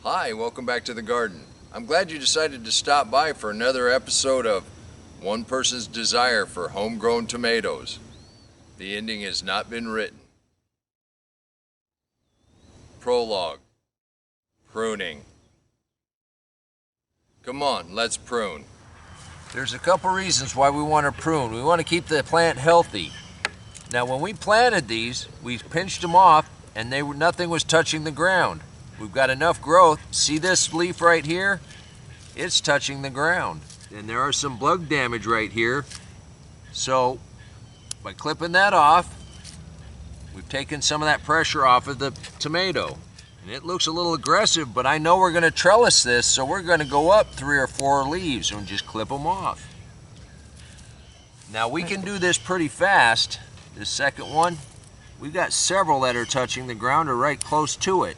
Hi, welcome back to the garden. I'm glad you decided to stop by for another episode of One Person's Desire for Homegrown Tomatoes. The ending has not been written. Prologue. Pruning. Come on, let's prune. There's a couple reasons why we want to prune. We want to keep the plant healthy. Now when we planted these, we pinched them off and nothing was touching the ground. We've got enough growth. See this leaf right here? It's touching the ground. And there are some bug damage right here. So by clipping that off, we've taken some of that pressure off of the tomato. And it looks a little aggressive, but I know we're going to trellis this, so we're going to go up 3 or 4 leaves and just clip them off. Now we can do this pretty fast. This second one, we've got several that are touching the ground or right close to it.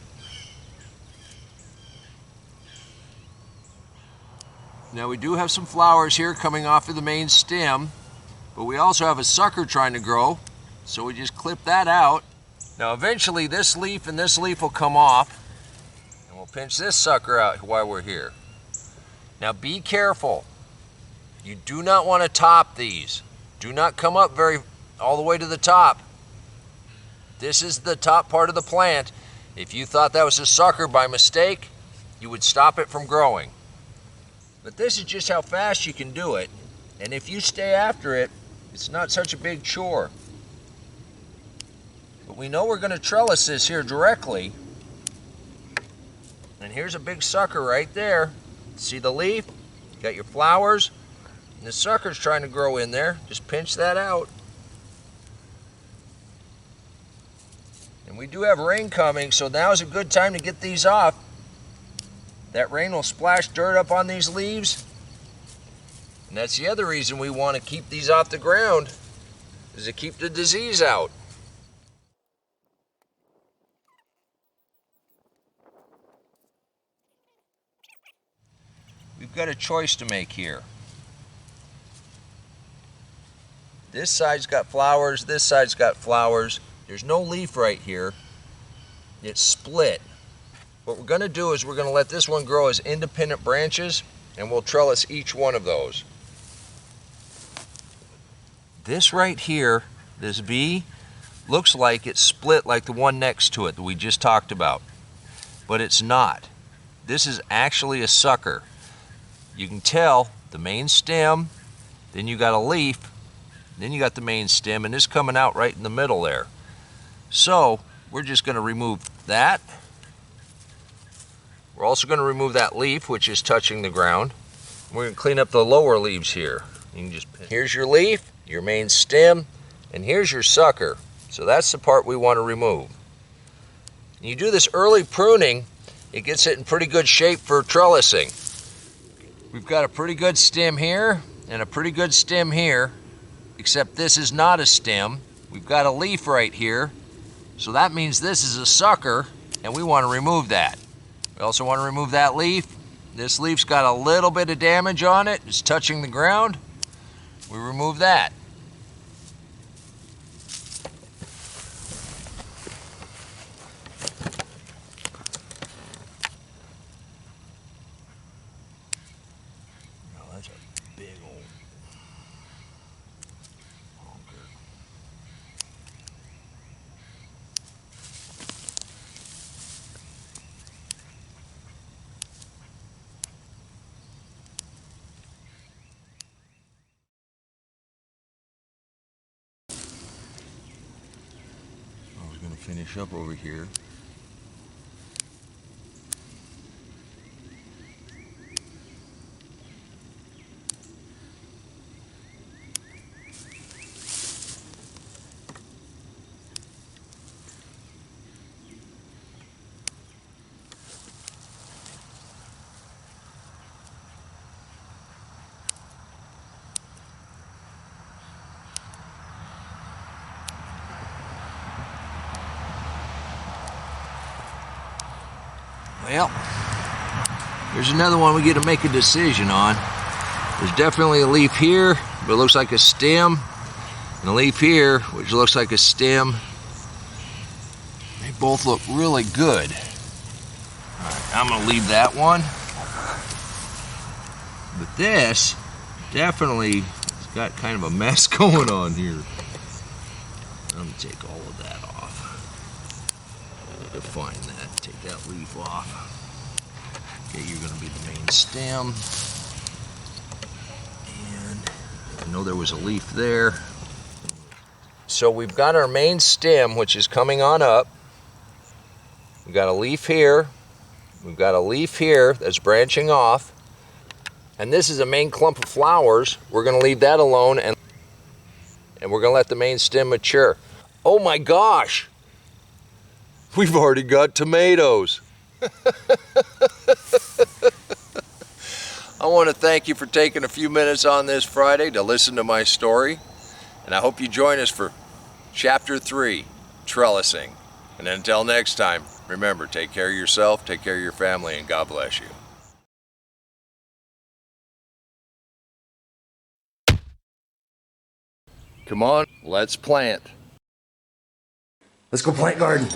Now we do have some flowers here coming off of the main stem, but we also have a sucker trying to grow, so we just clip that out. Now eventually this leaf and this leaf will come off, and we'll pinch this sucker out while we're here. Now be careful. You do not want to top these. Do not come up all the way to the top. This is the top part of the plant. If you thought that was a sucker by mistake, you would stop it from growing. But this is just how fast you can do it. And if you stay after it, it's not such a big chore. But we know we're going to trellis this here directly. And here's a big sucker right there. See the leaf? You got your flowers. And the sucker's trying to grow in there. Just pinch that out. And we do have rain coming, so now is a good time to get these off. That rain will splash dirt up on these leaves. And that's the other reason we want to keep these off the ground, is to keep the disease out. We've got a choice to make here. This side's got flowers, this side's got flowers. There's no leaf right here. It's split. What we're going to do is we're going to let this one grow as independent branches, and we'll trellis each one of those. This right here, this V, looks like it's split like the one next to it that we just talked about. But it's not. This is actually a sucker. You can tell the main stem, then you got a leaf, then you got the main stem, and it's coming out right in the middle there. So we're just going to remove that. We're also going to remove that leaf, which is touching the ground. We're going to clean up the lower leaves here. You can just here's your leaf, your main stem, and here's your sucker. So that's the part we want to remove. When you do this early pruning, it gets it in pretty good shape for trellising. We've got a pretty good stem here and a pretty good stem here, except this is not a stem. We've got a leaf right here, so that means this is a sucker, and we want to remove that. We also want to remove that leaf. This leaf's got a little bit of damage on it. It's touching the ground. We remove that. Oh, that's a big old honker. Finish up over here. Well, there's another one we get to make a decision on. There's definitely a leaf here, but it looks like a stem, and a leaf here, which looks like a stem. They both look really good. All right, I'm gonna leave that one. But this definitely has got kind of a mess going on here. I'm gonna take all of that off. Define that, take that leaf off. Okay, you're gonna be the main stem. And I know there was a leaf there. So we've got our main stem, which is coming on up. We've got a leaf here. We've got a leaf here that's branching off. And this is a main clump of flowers. We're gonna leave that alone and we're gonna let the main stem mature. Oh my gosh! We've already got tomatoes. I want to thank you for taking a few minutes on this Friday to listen to my story. And I hope you join us for Chapter 3, Trellising. And until next time, remember, take care of yourself, take care of your family, and God bless you. Come on, let's plant. Let's go plant garden.